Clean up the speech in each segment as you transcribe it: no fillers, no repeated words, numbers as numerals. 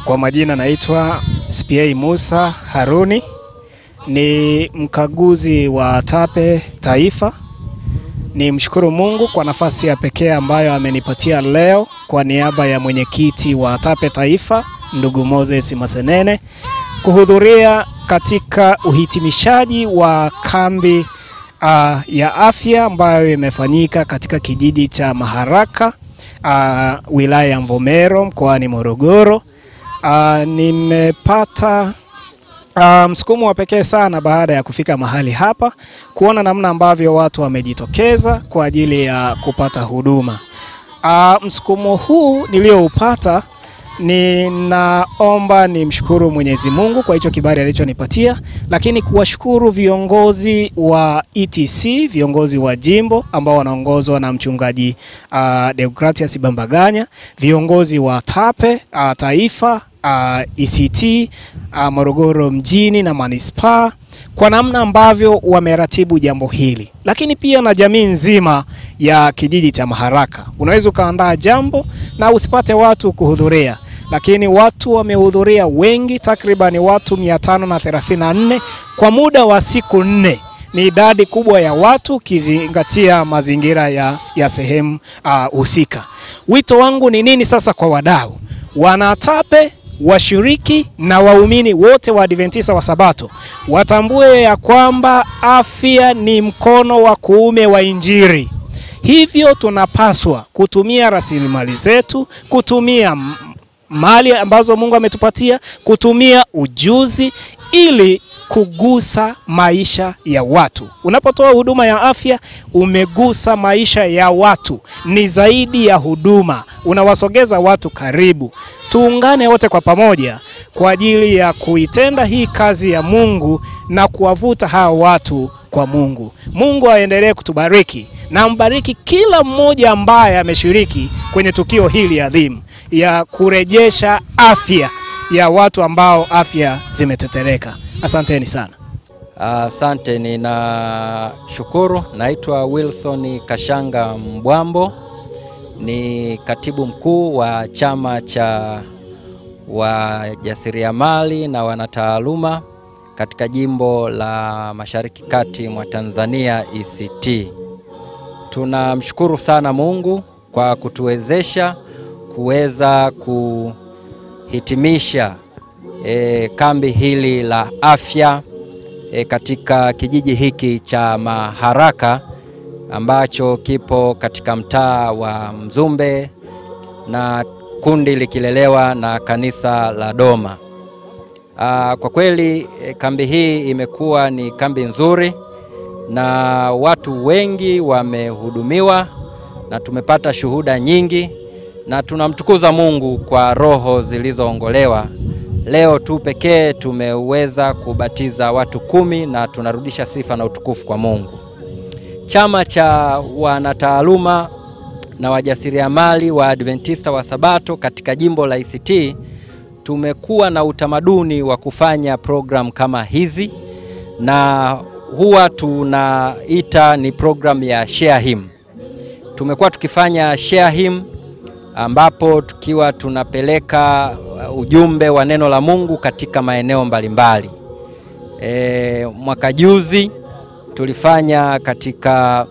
Kwa majina naitwa SPA Musa Haruni, ni mkaguzi wa TAPE Taifa. Ni mshukuru Mungu kwa nafasi ya pekee ambayo amenipatia leo kwa niaba ya mwenyekiti wa TAPE Taifa, ndugu Moses Masenene, kuhudhuria katika uhitimishaji wa kambi ya afya ambayo imefanyika katika kijiji cha Maharaka, wilaya ya Mvomero, mkoani Morogoro. Nimepata msukumo wa pekee sana baada ya kufika mahali hapa, kuona namna ambavyo watu wamejitokeza kwa ajili ya kupata huduma. Msukumo huu nilioupata, ninaomba nimshukuru Mwenyezi Mungu kwa hicho kibali alichonipatia, lakini kuwashukuru viongozi wa ETC, viongozi wa jimbo ambao wanaongozwa na mchungaji Deogratias Bambaganya, viongozi wa TAPE Taifa, ECT Morogoro mjini na manispaa, kwa namna ambavyo wameratibu jambo hili, lakini pia na jamii nzima ya kijiji cha Maharaka. Unaweza ukaandaa jambo na usipate watu kuhudhuria, lakini watu wamehudhuria wengi, takriban watu 534 kwa muda wa siku 4. Ni idadi kubwa ya watu kizingatia mazingira ya sehemu husika. Wito wangu ni nini sasa kwa wadau? Wanatape, washiriki na waumini wote wa Adventista wa Sabato watambue ya kwamba afya ni mkono wa kuume wa Injili. Hivyo tunapaswa kutumia rasilimali zetu, kutumia mali ambazo Mungu ametupatia, kutumia ujuzi ili kugusa maisha ya watu. Unapotoa huduma ya afya, umegusa maisha ya watu. Ni zaidi ya huduma, unawasogeza watu karibu. Tuungane wote kwa pamoja kwa ajili ya kuitenda hii kazi ya Mungu na kuwavuta hao watu kwa Mungu. Mungu aendelee kutubariki na mbariki kila mmoja ambaye ameshiriki kwenye tukio hili adhimu ya kurejesha afya ya watu ambao afya zimetetereka. Asanteni sana. Asante, ninashukuru. Naitwa Wilson Kashanga Mbwambo, ni katibu mkuu wa chama cha wajasiriamali na wanataaluma katika jimbo la Mashariki Kati mwa Tanzania, ECT. Tunamshukuru sana Mungu kwa kutuwezesha kuweza kuhitimisha kambi hili la afya katika kijiji hiki cha Maharaka ambacho kipo katika mtaa wa Mzumbe na kundi likilelewa na kanisa la Doma. Kwa kweli kambi hii imekuwa ni kambi nzuri na watu wengi wamehudumiwa na tumepata shuhuda nyingi, na tunamtukuza Mungu kwa roho zilizoongolewa. Leo tu pekee tumeweza kubatiza watu 10 na tunarudisha sifa na utukufu kwa Mungu. Chama cha wanataaluma na wajasiriamali wa Adventista wa Sabato katika jimbo la ECT tumekuwa na utamaduni wa kufanya program kama hizi, na huwa tunaita ni program ya Share Him. Tumekuwa tukifanya Share Him ambapo tukiwa tunapeleka ujumbe wa neno la Mungu katika maeneo mbalimbali. Mwaka juzi tulifanya katika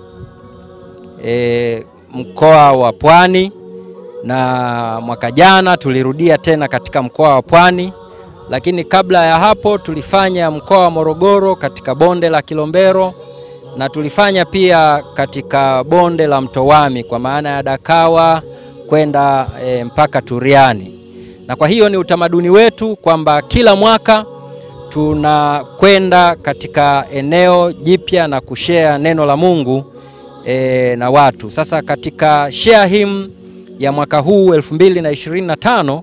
mkoa wa Pwani, na mwaka jana tulirudia tena katika mkoa wa Pwani, lakini kabla ya hapo tulifanya mkoa wa Morogoro katika bonde la Kilombero, na tulifanya pia katika bonde la Mto Wami kwa maana ya Dakawa kwenda mpaka Turiani. Na kwa hiyo ni utamaduni wetu kwamba kila mwaka tunakwenda katika eneo jipya na kushare neno la Mungu na watu. Sasa katika Share Him ya mwaka huu 2025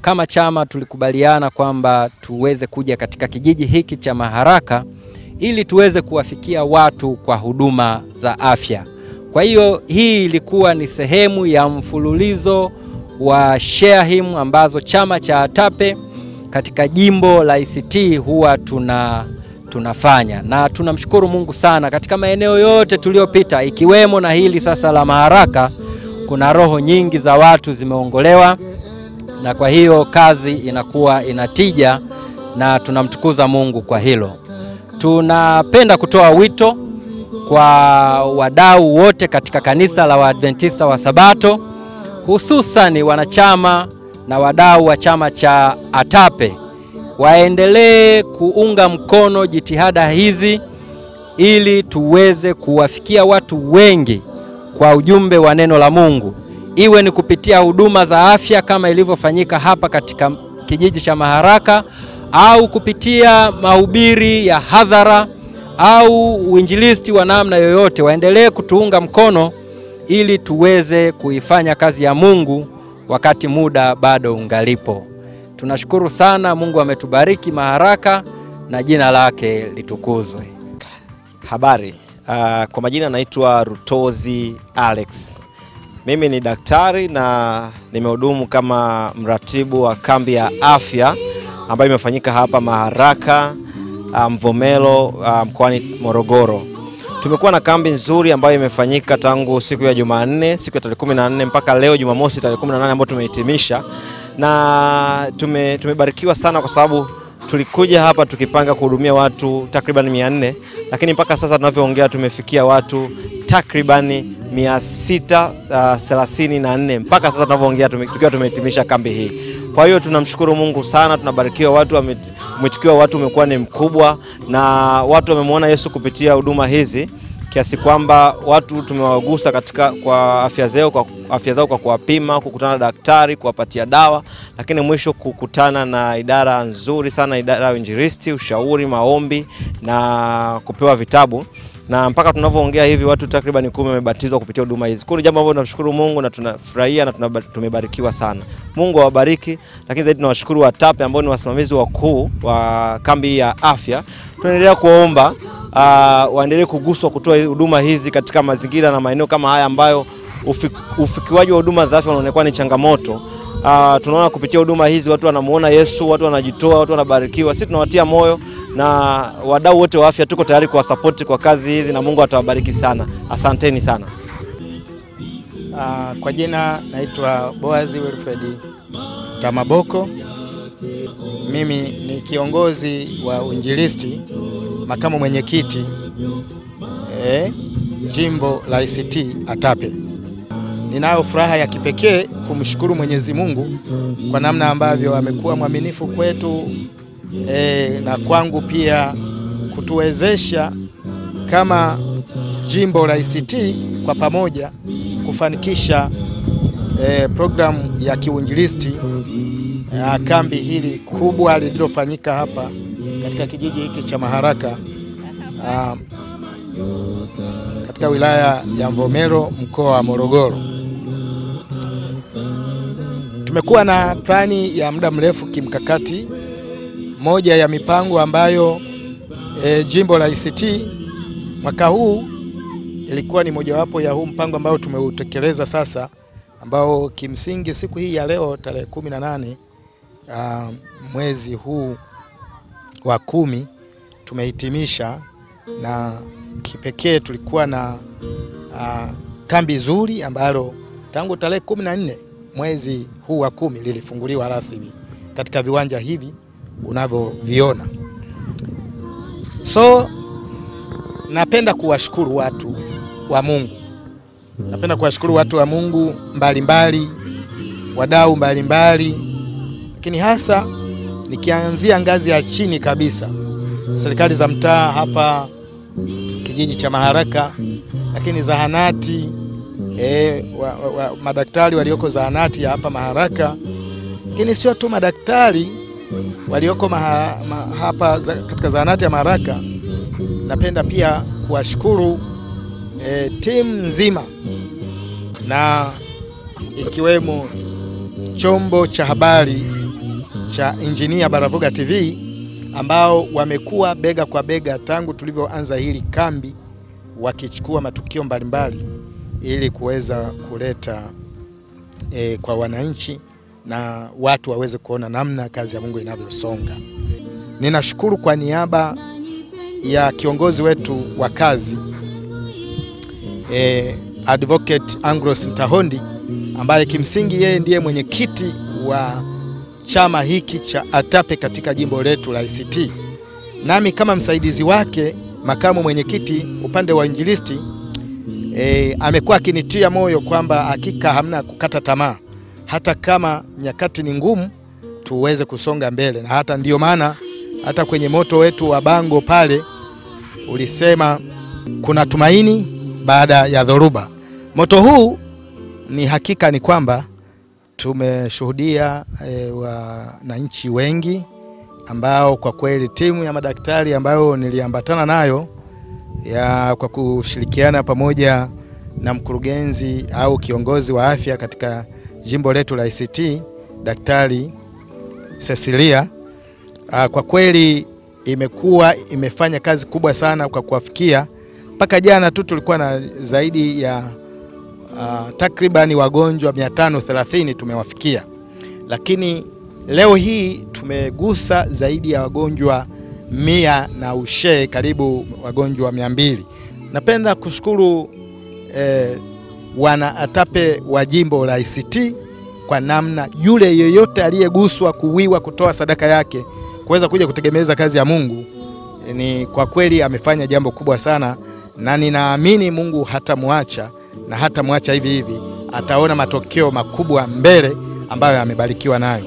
kama chama tulikubaliana kwamba tuweze kuja katika kijiji hiki cha Maharaka ili tuweze kuwafikia watu kwa huduma za afya. Kwa hiyo hii ilikuwa ni sehemu ya mfululizo wa Share Him ambazo chama cha TAPE katika jimbo la ECT huwa tunafanya, na tunamshukuru Mungu sana katika maeneo yote tuliopita ikiwemo na hili sasa la Maharaka. Kuna roho nyingi za watu zimeongolewa, na kwa hiyo kazi inakuwa inatija na tunamtukuza Mungu kwa hilo. Tunapenda kutoa wito kwa wadau wote katika kanisa la Waadventista wa Sabato, hususan wanachama na wadau wa chama cha ATAPE, waendelee kuunga mkono jitihada hizi ili tuweze kuwafikia watu wengi kwa ujumbe wa neno la Mungu, iwe ni kupitia huduma za afya kama ilivyofanyika hapa katika kijiji cha Maharaka, au kupitia mahubiri ya hadhara au uinjilisti wa namna yoyote. Waendelee kutuunga mkono ili tuweze kuifanya kazi ya Mungu wakati muda bado ungalipo. Tunashukuru sana, Mungu ametubariki Maharaka na jina lake litukuzwe. Habari, kwa majina naitwa Rutozi Alex. Mimi ni daktari na nimehudumu kama mratibu wa kambi ya afya ambayo imefanyika hapa Maharaka, Mvomero, mkoani Morogoro. Tumekuwa na kambi nzuri ambayo imefanyika tangu siku ya Jumanne, siku ya tarehe 14 mpaka leo Jumamosi tarehe 18 ambayo tumehitimisha, na tumebarikiwa sana kwa sababu tulikuja hapa tukipanga kuhudumia watu takriban 400, lakini mpaka sasa tunavyoongea tumefikia watu takriban 634 mpaka sasa tunavyoongea tukiwa tumehitimisha kambi hii. Kwa hiyo tunamshukuru Mungu sana, tunabarikiwa, mwitikiwa watu umekuwa ni mkubwa na watu wamemwona Yesu kupitia huduma hizi, kiasi kwamba watu tumewagusa kwa afya zao kwa kuwapima, kukutana na daktari, kuwapatia dawa, lakini mwisho kukutana na idara nzuri sana, idara ya injilisti, ushauri, maombi na kupewa vitabu. Na mpaka tunavyoongea hivi watu takriban 10 wamebatizwa kupitia huduma hizi. Kwa jambo ambalo tunashukuru Mungu na tunafurahia na tumebarikiwa sana. Mungu awabariki, lakini zaidi tunawashukuru ATAPE ambao ni wasimamizi wakuu wa kambi ya afya. Tunaendelea kuomba waendelee kuguswa kutoa huduma hizi katika mazingira na maeneo kama haya ambayo ufikiwaji wa huduma za afya unaonekana ni changamoto. Tunaona kupitia huduma hizi watu wanamuona Yesu, watu wanajitoa, watu wanabarikiwa. Sisi tunawatia moyo na wadau wote wa afya tuko tayari kuwasupport kwa kazi hizi na Mungu atawabariki sana. Asanteni sana. Kwa jina naitwa Boaz Wilfred Tamaboko. Mimi ni kiongozi wa uinjilisti, makamu mwenyekiti jimbo la ICT ATAPE. Ninayo furaha ya kipekee kumshukuru Mwenyezi Mungu kwa namna ambavyo amekuwa mwaminifu kwetu na kwangu pia kutuwezesha kama jimbo la ICT kwa pamoja kufanikisha programu ya kiuinjilisti kambi hili kubwa lililofanyika hapa katika kijiji hiki cha Maharaka katika wilaya ya Mvomero, mkoa wa Morogoro. Tumekuwa na plani ya muda mrefu kimkakati. Moja ya mipango ambayo jimbo la ICT mwaka huu ilikuwa ni mojawapo ya huu mpango ambao tumeutekeleza sasa, ambao kimsingi siku hii ya leo tarehe 18 mwezi huu wa 10 tumehitimisha, na kipekee tulikuwa na kambi zuri ambalo tangu tarehe 14 mwezi huu wa 10 lilifunguliwa rasmi katika viwanja hivi unavyoviona. So napenda kuwashukuru watu wa Mungu. Napenda kuwashukuru watu wa Mungu mbalimbali, wadau mbalimbali, lakini hasa nikianzia ngazi ya chini kabisa, serikali za mtaa hapa kijiji cha Maharaka, lakini zahanati, madaktari walioko zahanati ya hapa Maharaka, lakini sio tu madaktari walioko hapa katika zahanati ya Maharaka. Napenda pia kuwashukuru timu nzima na ikiwemo chombo cha habari cha Engineer Baravuga TV ambao wamekuwa bega kwa bega tangu tulivyoanza hili kambi, wakichukua matukio mbalimbali ili kuweza kuleta kwa wananchi na watu waweze kuona namna kazi ya Mungu inavyosonga. Ninashukuru kwa niaba ya kiongozi wetu wa kazi Advocate Anglos Ntahondi, ambaye kimsingi yeye ndiye mwenyekiti wa chama hiki cha ATAPE katika jimbo letu la ICT. Nami kama msaidizi wake, makamu mwenyekiti upande wa injilisti, amekuwa akinitia moyo kwamba hakika hamna kukata tamaa, hata kama nyakati ni ngumu tuweze kusonga mbele. Na hata ndio maana hata kwenye moto wetu wa bango pale ulisema kuna tumaini baada ya dhoruba. Moto huu ni hakika ni kwamba tumeshuhudia wananchi wengi ambao kwa kweli timu ya madaktari ambayo niliambatana nayo kwa kushirikiana pamoja na mkurugenzi au kiongozi wa afya katika jimbo letu la ICT, Daktari Cecilia, kwa kweli imefanya kazi kubwa sana kwa kuwafikia. Mpaka jana tu tulikuwa na zaidi ya takribani wagonjwa 530 tumewafikia. Lakini leo hii tumegusa zaidi ya wagonjwa 100 na ushe, karibu wagonjwa 200. Napenda kushukuru wana ATAPE wa jimbo la ICT kwa namna yule yoyote aliyeguswa kuwiwa kutoa sadaka yake kuweza kuja kutegemeza kazi ya Mungu. Ni kwa kweli amefanya jambo kubwa sana, na ninaamini Mungu hatamwacha na hatamwacha hivi hivi, ataona matokeo makubwa mbele ambayo amebarikiwa nayo.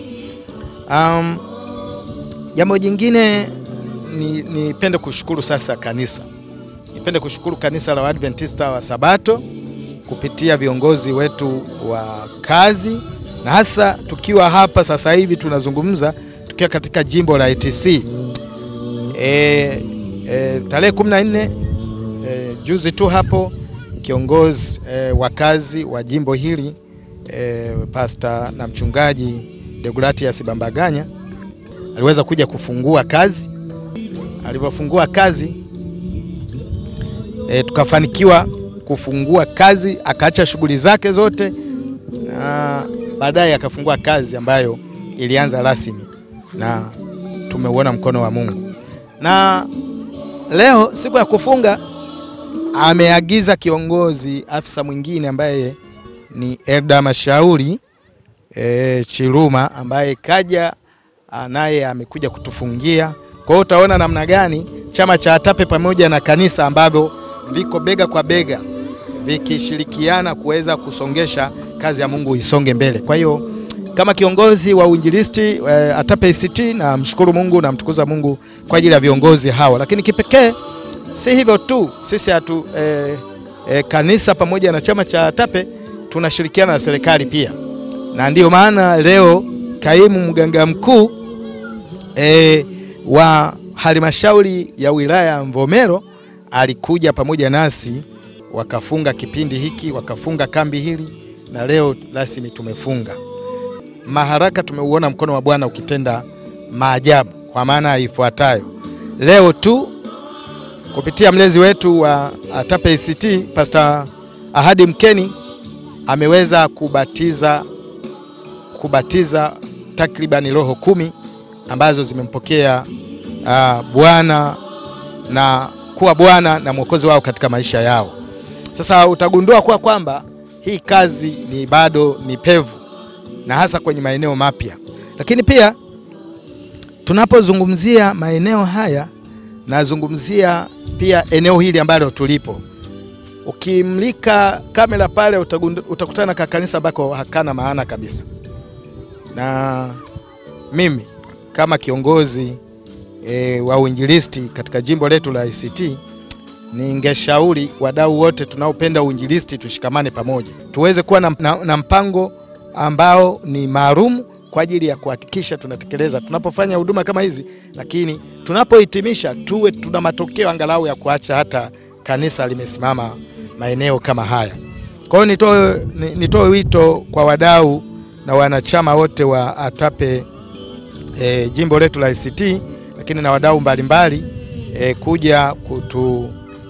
Jambo jingine nipende kushukuru sasa kanisa. Nipende kushukuru kanisa la Waadventista wa Sabato kupitia viongozi wetu wa kazi, na hasa tukiwa hapa sasa hivi tunazungumza tukiwa katika jimbo la ITC. Tarehe 14 juzi tu hapo kiongozi wa kazi wa jimbo hili Pastor na mchungaji Deogratias Bambaganya aliweza kuja kufungua kazi. Alipofungua kazi tukafanikiwa kufungua kazi, akaacha shughuli zake zote, na baadaye akafungua kazi ambayo ilianza rasmi, na tumeuona mkono wa Mungu. Na leo siku ya kufunga ameagiza kiongozi afisa mwingine ambaye ni Elda Mashauri Chiruma, ambaye kaja naye amekuja kutufungia. Kwa hiyo utaona namna gani chama cha ATAPE pamoja na kanisa ambavyo viko bega kwa bega vikishirikiana kuweza kusongesha kazi ya Mungu isonge mbele. Kwa hiyo kama kiongozi wa uinjilisti ATAPE ICT, na mshukuru Mungu na mtukuza Mungu kwa ajili ya viongozi hawa. Lakini kipekee si hivyo tu, sisi kanisa pamoja na chama cha ATAPE tunashirikiana na serikali pia, na ndio maana leo kaimu mganga mkuu wa halmashauri ya wilaya ya Mvomero alikuja pamoja nasi, wakafunga kipindi hiki, wakafunga kambi hili, na leo rasmi tumefunga. Maharaka tumeuona mkono wa Bwana ukitenda maajabu, kwa maana ifuatayo. Leo tu kupitia mlezi wetu wa ATAPE ICT Pastor Ahadi Mkeni ameweza kubatiza takribani roho 10 ambazo zimempokea Bwana na kuwa Bwana na Mwokozi wao katika maisha yao. Sasa utagundua kwamba hii kazi bado ni pevu, na hasa kwenye maeneo mapya. Lakini pia tunapozungumzia maeneo haya, nazungumzia pia eneo hili ambalo tulipo. Ukimlika kamera pale utakutana na kanisa ambako hakana maana kabisa. Na mimi kama kiongozi wa uinjilisti katika jimbo letu la ICT, ningeshauri wadau wote tunaopenda uinjilisti tushikamane pamoja, tuweze kuwa na mpango ambao ni maalum kwa ajili ya kuhakikisha tunatekeleza tunapofanya huduma kama hizi, lakini tunapohitimisha tuwe tuna matokeo angalau ya kuacha hata kanisa limesimama maeneo kama haya. Kwa hiyo nitoe wito kwa wadau na wanachama wote wa ATAPE jimbo letu la ICT, lakini na wadau mbalimbali kuja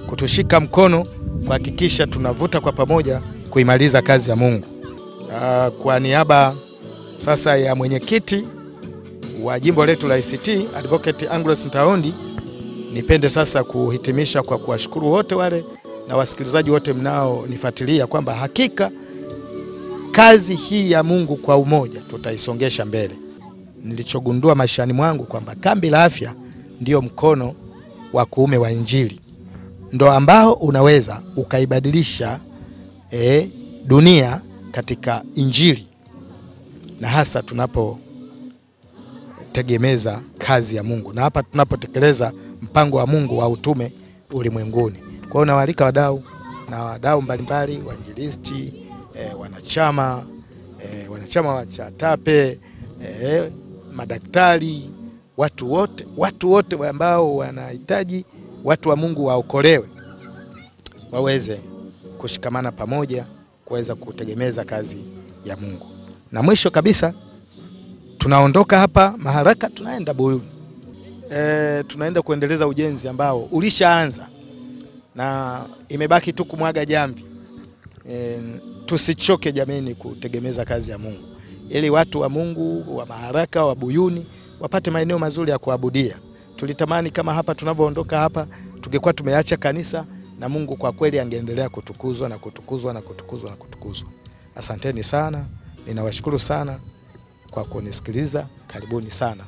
kutushika mkono kuhakikisha tunavuta kwa pamoja kuimaliza kazi ya Mungu. Kwa niaba sasa ya mwenyekiti wa jimbo letu la ICT Advocate Angus Ntaondi, nipende sasa kuhitimisha kwa kuwashukuru wote wale na wasikilizaji wote mnao nifuatilia kwamba hakika kazi hii ya Mungu kwa umoja tutaisongesha mbele. nilichogundua maishani mwangu kwamba kambi la afya ndio mkono wa kuume wa Injili, ndo ambao unaweza ukaibadilisha dunia katika Injili, na hasa tunapotegemeza kazi ya Mungu na hapa tunapotekeleza mpango wa Mungu wa utume ulimwenguni. Kwa hiyo nawaalika wadau mbalimbali, wainjilisti, wanachama wa CHATAPE, madaktari, watu wote ambao wanahitaji watu wa Mungu waokolewe, waweze kushikamana pamoja kuweza kutegemeza kazi ya Mungu. Na mwisho kabisa, tunaondoka hapa Maharaka tunaenda Buyuni. Tunaenda kuendeleza ujenzi ambao ulishaanza na imebaki tu kumwaga jamvi. Tusichoke jameni kutegemeza kazi ya Mungu, ili watu wa Mungu wa Maharaka, wa Buyuni wapate maeneo mazuri ya kuabudia. Tulitamani kama hapa tunavyoondoka hapa tungekuwa tumeacha kanisa, na Mungu kwa kweli angeendelea kutukuzwa na kutukuzwa na kutukuzwa na kutukuzwa. Asanteni sana, ninawashukuru sana kwa kunisikiliza. Karibuni sana.